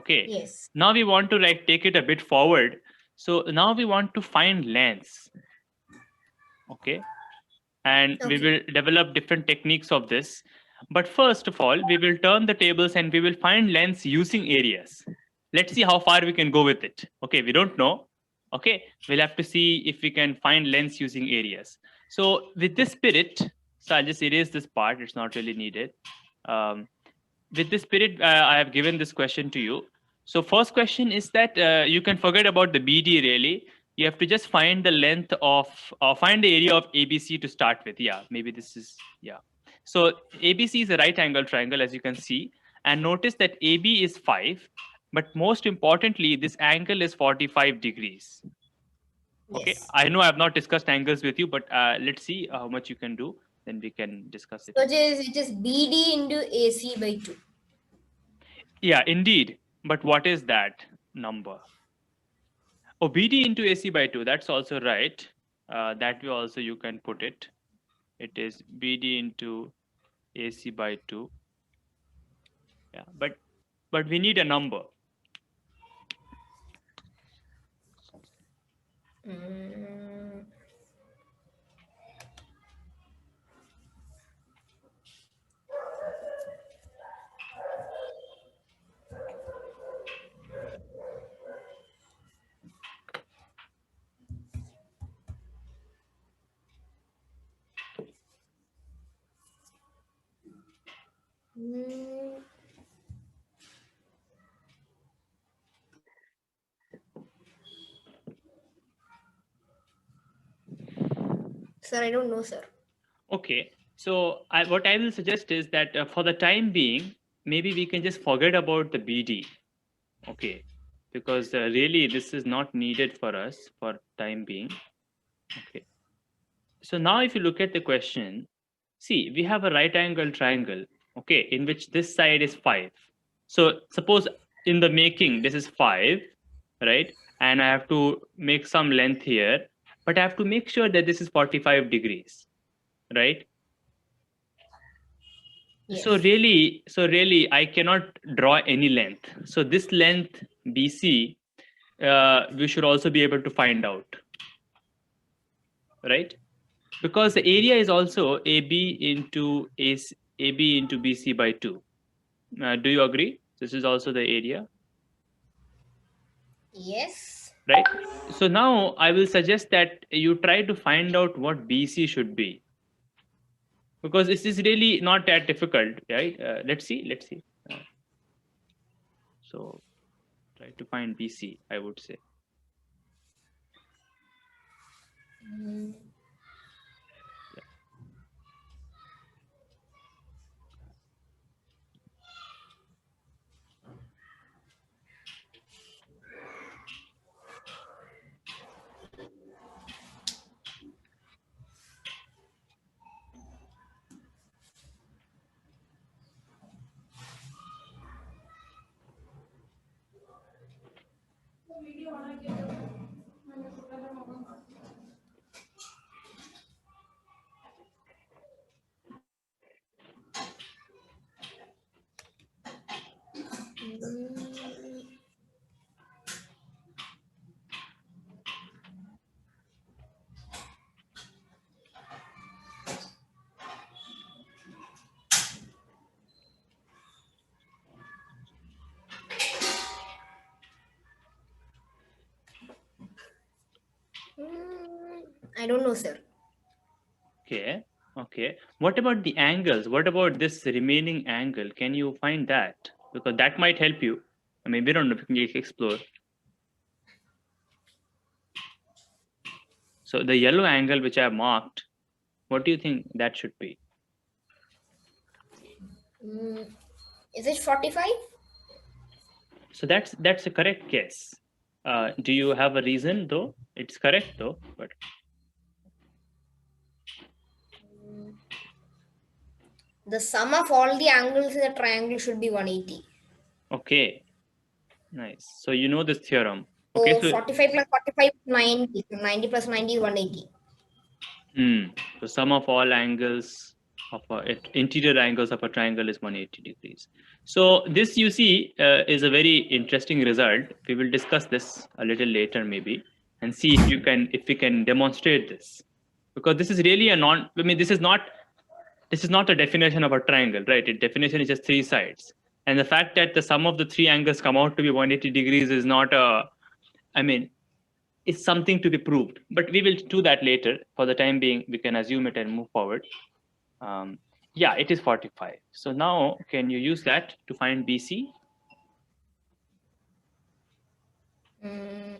Okay. Yes. Now we want to like take it a bit forward. So now we want to find lengths. Okay. And we will develop different techniques of this. But first of all, we will turn the tables and we will find lengths using areas. Let's see how far we can go with it. Okay, we don't know. Okay, we'll have to see if we can find lengths using areas. So with this spirit, so I'll just erase this part. It's not really needed. With this spirit, I have given this question to you. So first question is that you can forget about the BD really. You have to just find the length of, find the area of ABC to start with. Yeah, maybe this is, yeah. So ABC is a right angle triangle as you can see. And notice that AB is 5. But most importantly, this angle is 45 degrees. Okay, Yes. I know I have not discussed angles with you, but let's see how much you can do. Then we can discuss it. So it is BD into AC by 2. Yeah, indeed. But what is that number? Oh, BD into AC by 2. That's also right. That way also you can put it. It is BD into AC by 2. Yeah, but we need a number. Sir, I don't know, sir. Okay. So what I will suggest is that for the time being, maybe we can just forget about the BD. Okay. Because really this is not needed for us for time being. Okay. So now if you look at the question, see, we have a right angle triangle, okay, in which this side is 5. So suppose in the making, this is 5, right? And I have to make some length here, but I have to make sure that this is 45 degrees, right? Yes. So really, I cannot draw any length. So this length BC, we should also be able to find out, right? Because the area is also AB into AB into BC by 2. Do you agree? This is also the area, Yes. right? So now I will suggest that you try to find out what BC should be, because this is really not that difficult, right? Let's see. So try to find BC, I would say. I don't know, sir. Okay. What about the angles? What about this remaining angle? Can you find that? Because that might help you. I mean, we don't know if we can explore. So the yellow angle which I have marked, what do you think that should be? Is it 45? So that's a correct guess. Do you have a reason though? It's correct though, but The sum of all the angles in the triangle should be 180. okay, nice. So you know this theorem. So Okay, so 45 plus 45 is 90. So 90 plus 90 is 180. So sum of all angles of interior angles of a triangle is 180 degrees. So this you see is a very interesting result. We will discuss this a little later maybe and see if we can demonstrate this, because this is really a non. I mean, this is not the definition of a triangle, right? The definition is just three sides, and the fact that the sum of the three angles come out to be 180 degrees is not a. I mean, it's something to be proved, but we will do that later. For the time being, we can assume it and move forward. Um, yeah, it is 45. So now can you use that to find BC? Mm,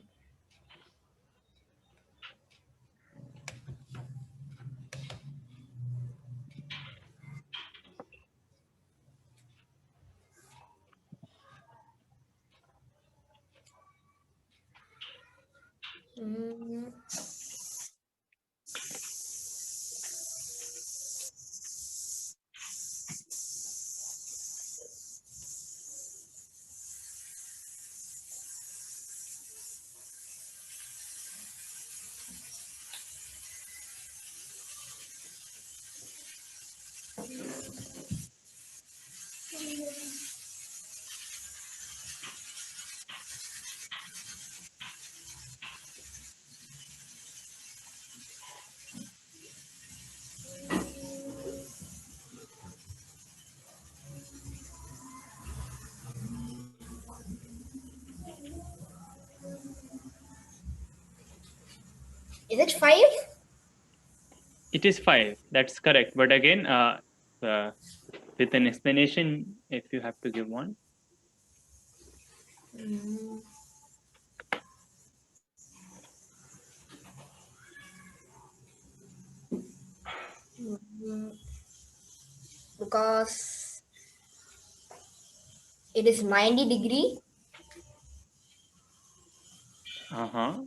mm, is it 5? It is 5. That's correct. But again, uh, with an explanation, if you have to give one. Mm, mm, because it is 90 degree. Uh-huh.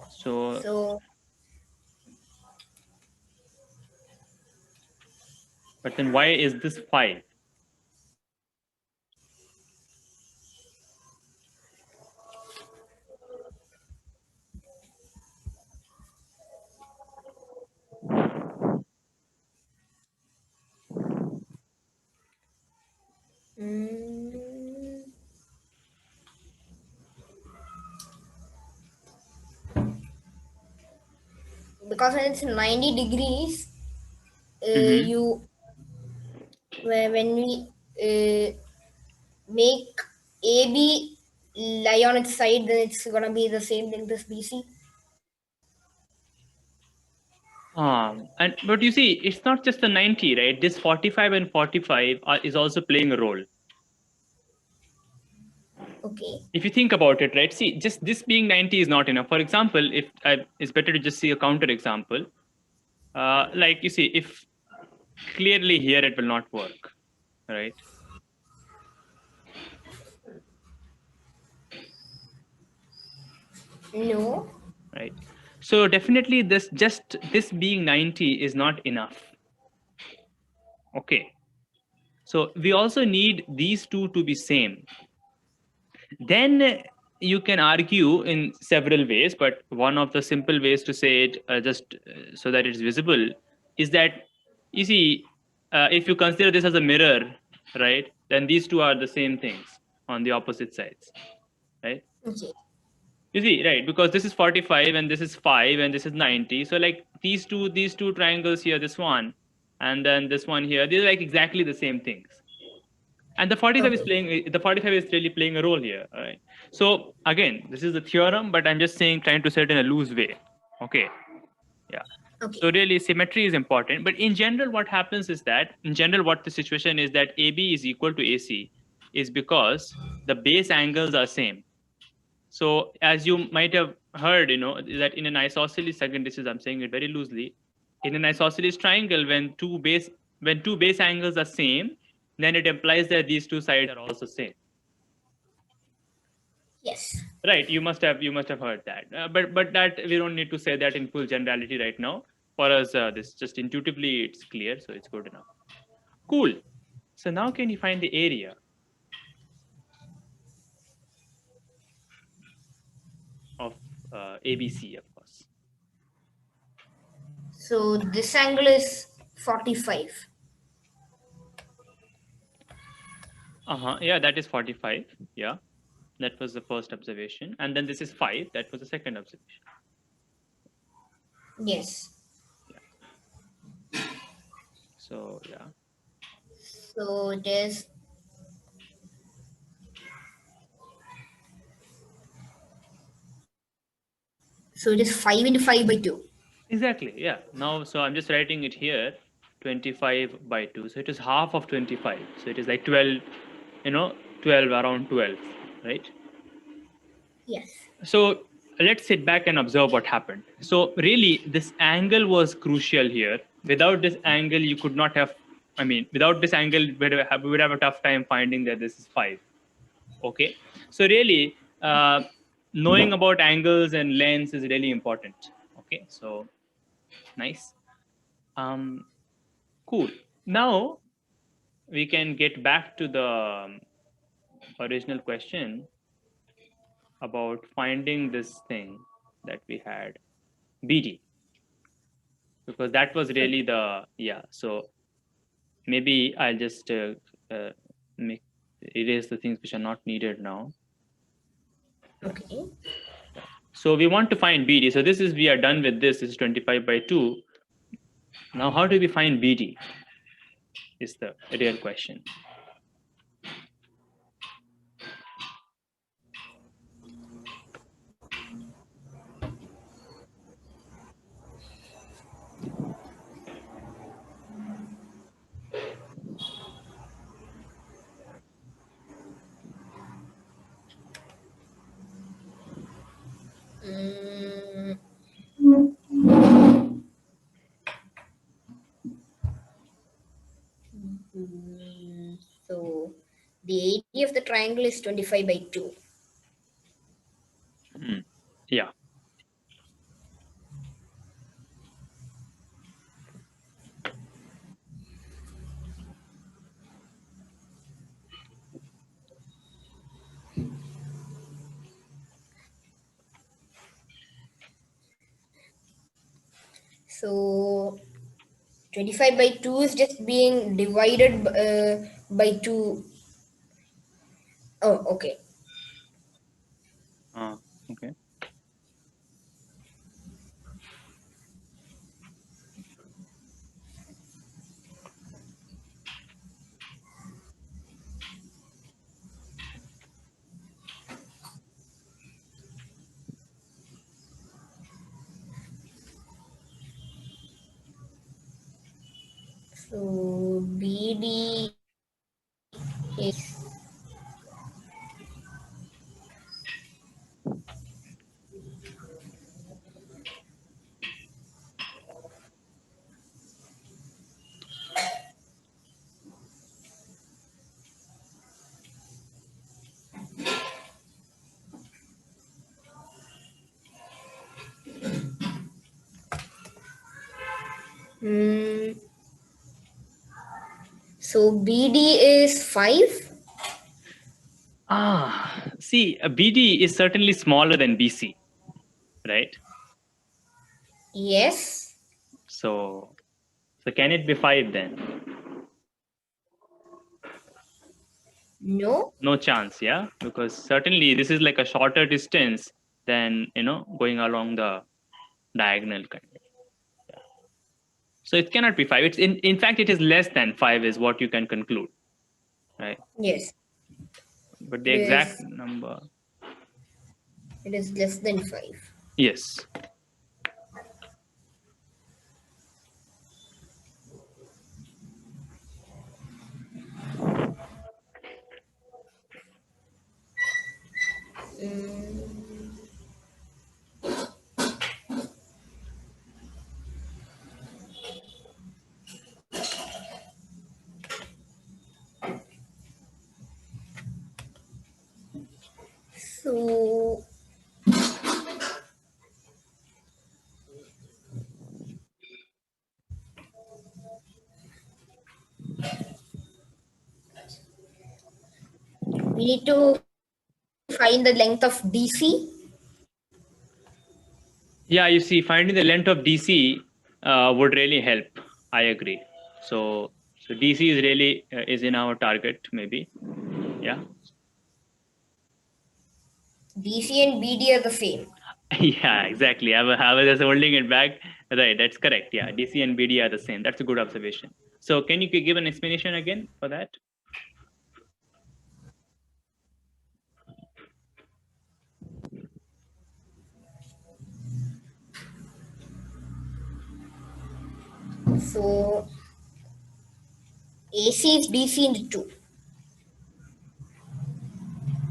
So, So but then why is this 5? mm, because when it's 90 degrees, Mm-hmm. you when we make AB lie on its side, then it's gonna be the same length as BC. And but you see, it's not just the 90, right? This 45 and 45 is also playing a role. Okay. If you think about it, right? See, just this being 90 is not enough. For example, if it's better to just see a counter example. Like you see, if clearly here it will not work, right? No. Right. So definitely this being 90 is not enough. Okay. So we also need these two to be same. Then you can argue in several ways, but one of the simple ways to say it, just so that it's visible, is that you see, if you consider this as a mirror, right, then these two are the same things on the opposite sides, right? Okay. You see, right, because this is 45 and this is 5 and this is 90. So like these two triangles here, this one and then this one here, they're like exactly the same things. And Okay. the 45 is really playing a role here. All right. So again, this is the theorem, but I'm just saying trying to say it in a loose way. Okay. Yeah. Okay. So really symmetry is important. But in general, what happens is that in general, what the situation is that AB is equal to AC is because the base angles are same. So as you might have heard, that in an isosceles, again, this is I'm saying it very loosely, in an isosceles triangle, when two base angles are same, then it implies that these two sides are also same. Yes. Right? You must have heard that, but that we don't need to say that in full generality right now. For us, this just intuitively it's clear, so it's good enough. Cool. So now can you find the area of ABC, of course? So this angle is 45. Yeah, that is 45. Yeah, that was the first observation. And then this is 5. That was the second observation. Yes. So, yeah. So it is. So it is 5 into 5 by 2. Exactly. Yeah. Now, so I'm just writing it here, 25 by 2. So it is half of 25. So it is like 12, 12, around 12, right? Yes. So let's sit back and observe what happened. So really, this angle was crucial here. Without this angle, you could not have, without this angle, we would have a tough time finding that this is 5. Okay. So really, knowing about angles and lengths is really important. Okay. So nice. Cool. Now we can get back to the original question about finding this thing that we had, BD, because that was really the, yeah. So maybe I'll just uh, make erase the things which are not needed now. Okay. So we want to find BD. So this is, we are done with this. This is 25 by 2. Now, how do we find BD is the real question. Mm, so the area of the triangle is 25 by 2. Yeah. So 25 by 2 is just being divided by 2. Oh, okay. Okay. So BD is mm, so BD is 5. See, BD is certainly smaller than BC, right? Yes. So can it be 5 then? No. No chance, yeah, because certainly this is like a shorter distance than going along the diagonal kind of. So it cannot be 5. It's in fact it is less than 5 is what you can conclude, right? Yes. But the It exact is. number, It is less than 5. yes. Mm, so we need to find the length of DC. Yeah, you see, finding the length of DC would really help. I agree. So DC is really is in our target, maybe. Yeah. DC and BD are the same. Yeah, exactly. I was just holding it back. Right, that's correct. Yeah, DC and BD are the same. That's a good observation. So can you give an explanation again for that? So AC is DC into 2.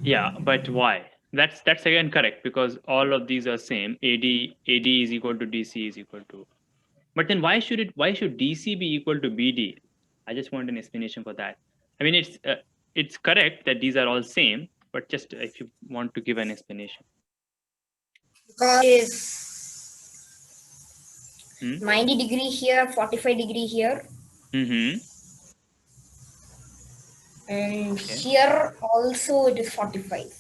Yeah, but why? That's again correct, because all of these are same. AD is equal to DC is equal to. But then why should DC be equal to BD? I just want an explanation for that. I mean, it's correct that these are all same, but just if you want to give an explanation. Because is Hmm? 90-degree here, 45-degree here, Mm-hmm. and Okay. here also it is 45.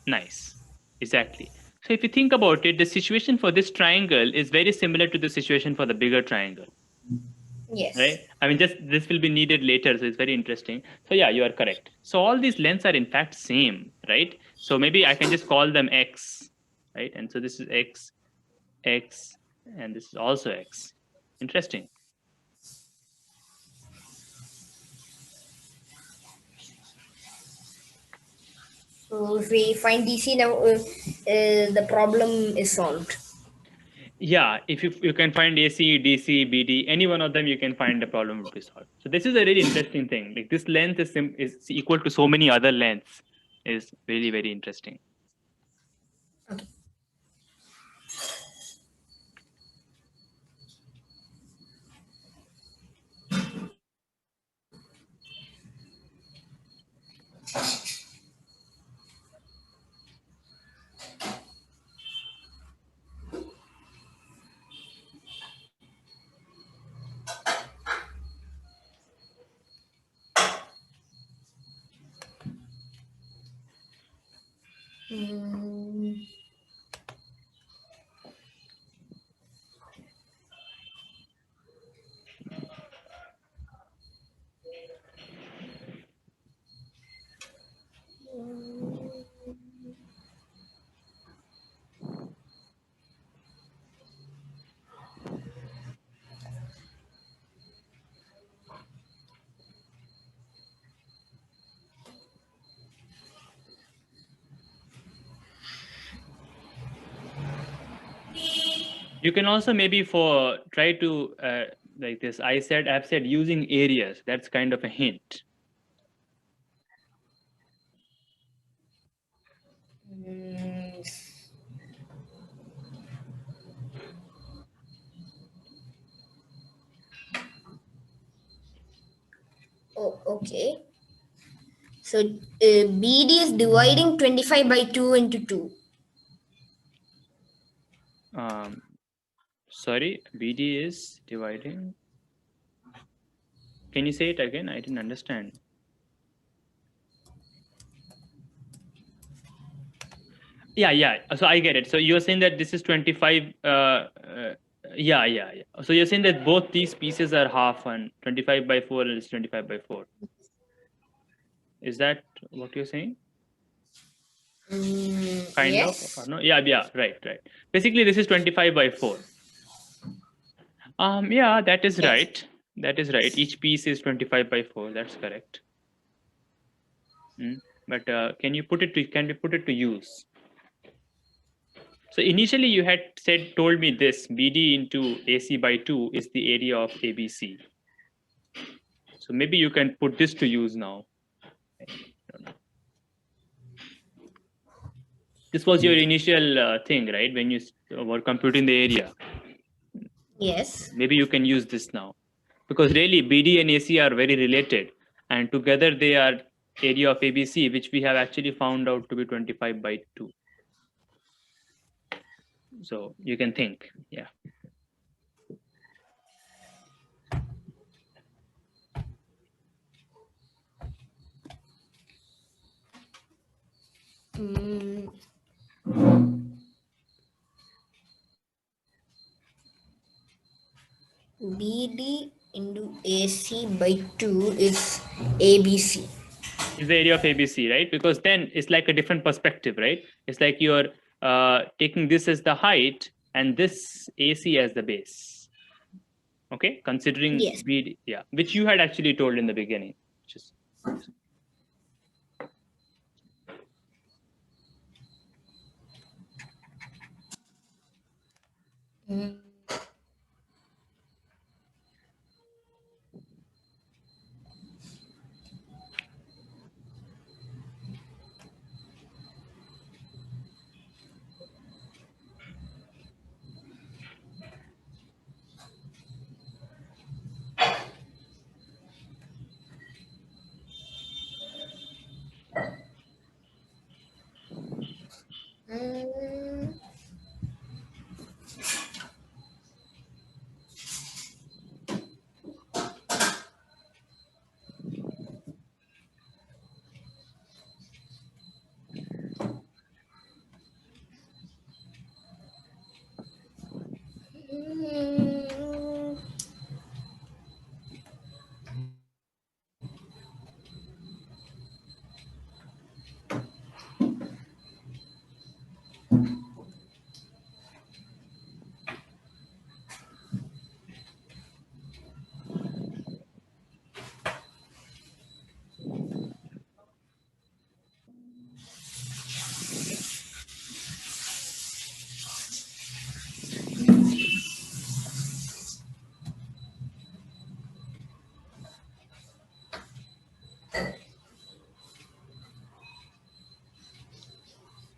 Nice. Exactly. So if you think about it, the situation for this triangle is very similar to the situation for the bigger triangle, Yes. right? I mean, just this will be needed later, so it's very interesting. So yeah, you are correct. So all these lengths are in fact same, right? So maybe I can just call them X, right? And so this is X, X, and this is also X. Interesting. So if we find DC now, the problem is solved. Yeah, if you can find AC, DC, BD, any one of them, you can find the problem would be solved. So this is a really interesting thing. Like this length is equal to so many other lengths is really very interesting. Okay. Mm, You can also maybe for try to like this. I've said using areas. That's kind of a hint. mm, oh, okay. So BD is dividing 25 by 2 into 2. Um, Sorry, BD is dividing. Can you say it again? I didn't understand. Yeah. So I get it. So you're saying that this is 25. Yeah. So you're saying that both these pieces are half, and 25 by 4 is 25 by 4. Is that what you're saying? Kind of, or Yes. no? Yeah. Right. Basically, this is 25 by 4. Yeah, that is Yes. right. That is right. Each piece is 25 by 4. That's correct. But can we put it to use? So initially you had told me this BD into AC by 2 is the area of ABC. So maybe you can put this to use now. I don't know. This was your initial thing, right? When you were computing the area. Yes. Maybe you can use this now. Because really BD and AC are very related. And together they are area of ABC, which we have actually found out to be 25 by 2. So you can think, yeah. Mm, BD AC by 2 is ABC. Is the area of ABC, right? Because then it's like a different perspective, right? It's like you're taking this as the height and this AC as the base. Okay, considering Yes. BD, yeah, which you had actually told in the beginning. Which is Mm. Mm. Mm.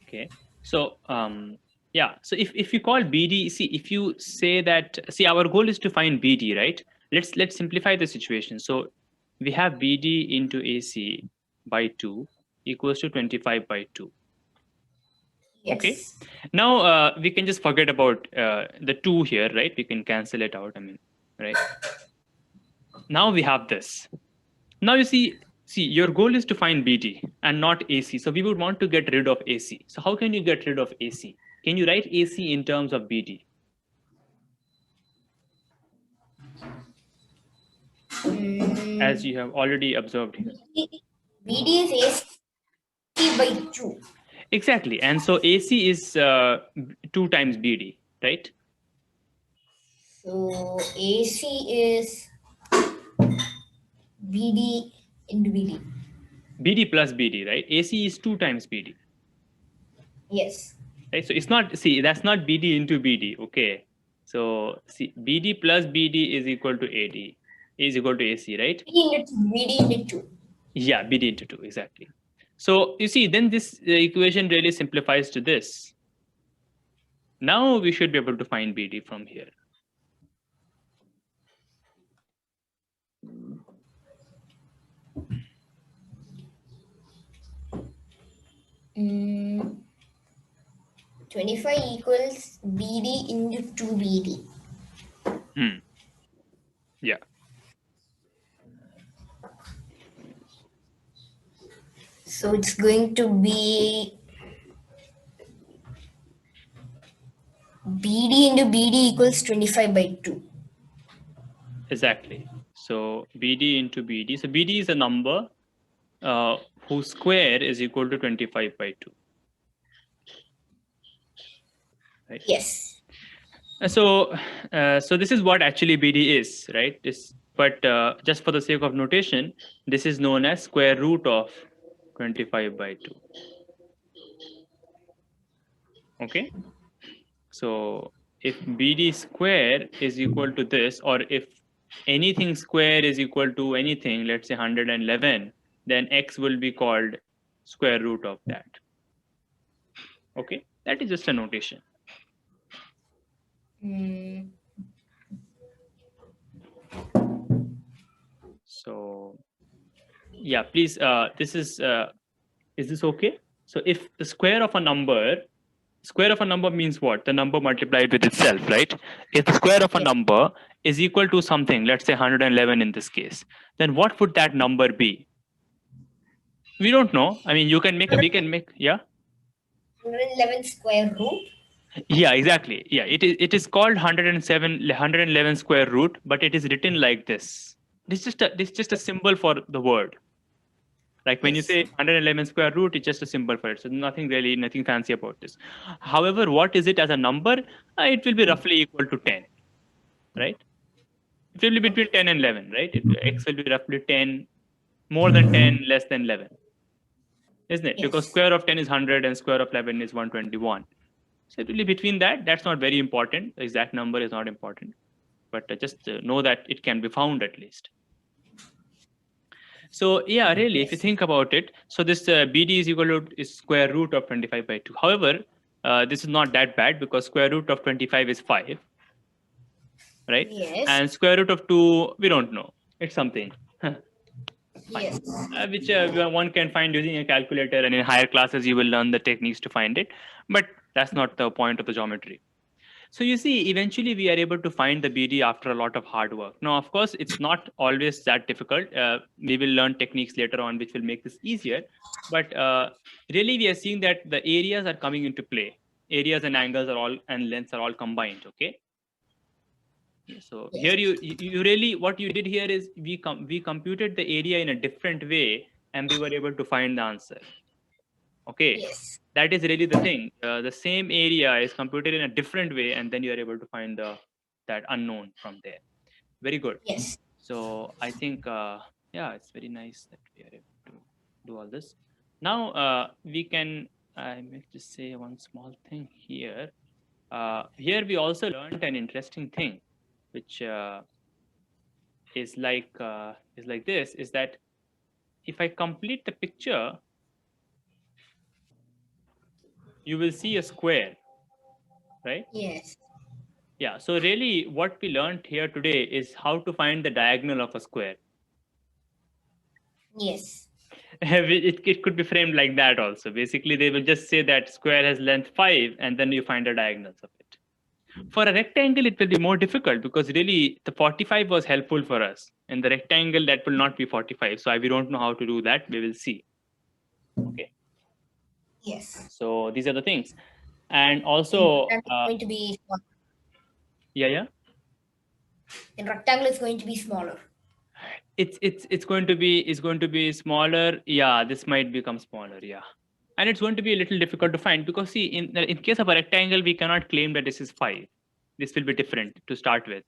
okay. So yeah. So if you call BD, see, if you say that, see, our goal is to find BD, right? Let's simplify the situation. So we have BD into AC by 2 equals to 25 by 2. Okay. Yes. Now we can just forget about the 2 here, right? We can cancel it out. I mean, right? Now we have this. Now you see, your goal is to find BD and not AC. So we would want to get rid of AC. So how can you get rid of AC? Can you write AC in terms of BD? As you have already observed here. BD is AC by 2. Exactly. And so AC is 2 times BD, right? So AC is BD into BD. BD plus BD, right? AC is 2 times BD, Yes. right? So it's not, see, that's not BD into BD, okay? So see, BD plus BD is equal to AD, is equal to AC, right? BD into 2. Yeah, BD into 2, exactly. So you see, then this equation really simplifies to this. Now we should be able to find BD from here. Mm. 25 equals BD into 2BD. Yeah, So it's going to be BD into BD equals 25 by 2. exactly. So BD into BD. So BD is a number whose square is equal to 25 by 2. Right. Yes. So this is what actually BD is, right? But just for the sake of notation, this is known as square root of 25 by 2. Okay. So if BD square is equal to this, or if anything square is equal to anything, let's say 111, then X will be called square root of that. Okay. That is just a notation. Mm. So yeah, please, this is this okay? So if the square of a number means what? The number multiplied with itself, right? If the square of a Yes. number is equal to something, let's say 111 in this case, then what would that number be? We don't know. I mean, we can make, yeah? 111 square root. Yeah, exactly. Yeah, it is called 111 square root, but it is written like this. this is just a symbol for the word. Like when you Yes. say 111 square root, it's just a symbol for it. So nothing fancy about this. However, what is it as a number? It will be roughly equal to 10, right? It will be between Okay. 10 and 11, right? X will be roughly 10, more than 10, less than 11, isn't it? Because Yes. square of 10 is 100 and square of 11 is 121. So it will be between that. That's not very important. The exact number is not important, but just know that it can be found at least. So yeah, really, if you Yes. think about it, so this BD is equal to is square root of 25 by 2. However, this is not that bad because square root of 25 is 5, right? Yes. And square root of 2, we don't know. It's something. Fine. Yes. Which one can find using a calculator, and in higher classes you will learn the techniques to find it. But that's not the point of the geometry. So you see, eventually we are able to find the BD after a lot of hard work. Now, of course, it's not always that difficult. We will learn techniques later on which will make this easier. But really, we are seeing that the areas are coming into play. Areas and angles are all and lengths are all combined. Okay. So Yes. here you really what you did here is we computed the area in a different way and we were able to find the answer. Okay, Yes. that is really the thing. The same area is computed in a different way, and then you are able to find that unknown from there. Very good. Yes. So I think yeah, it's very nice that we are able to do all this. Now we can. I may just say one small thing here. Here we also learned an interesting thing, which is like this: is that if I complete the picture, you will see a square, right? Yes. Yeah, so really what we learned here today is how to find the diagonal of a square. Yes. It could be framed like that also. Basically, they will just say that square has length 5 and then you find the diagonals of it. For a rectangle, it will be more difficult because really the 45 was helpful for us. In the rectangle, that will not be 45. So we don't know how to do that. We will see. Okay. Yes. So these are the things. And In also, rectangle, it's going to be small. yeah. In rectangle, it's going to be smaller. It's going to be smaller. Yeah, this might become smaller. Yeah, and it's going to be a little difficult to find because see, in case of a rectangle, we cannot claim that this is 5. This will be different to start with.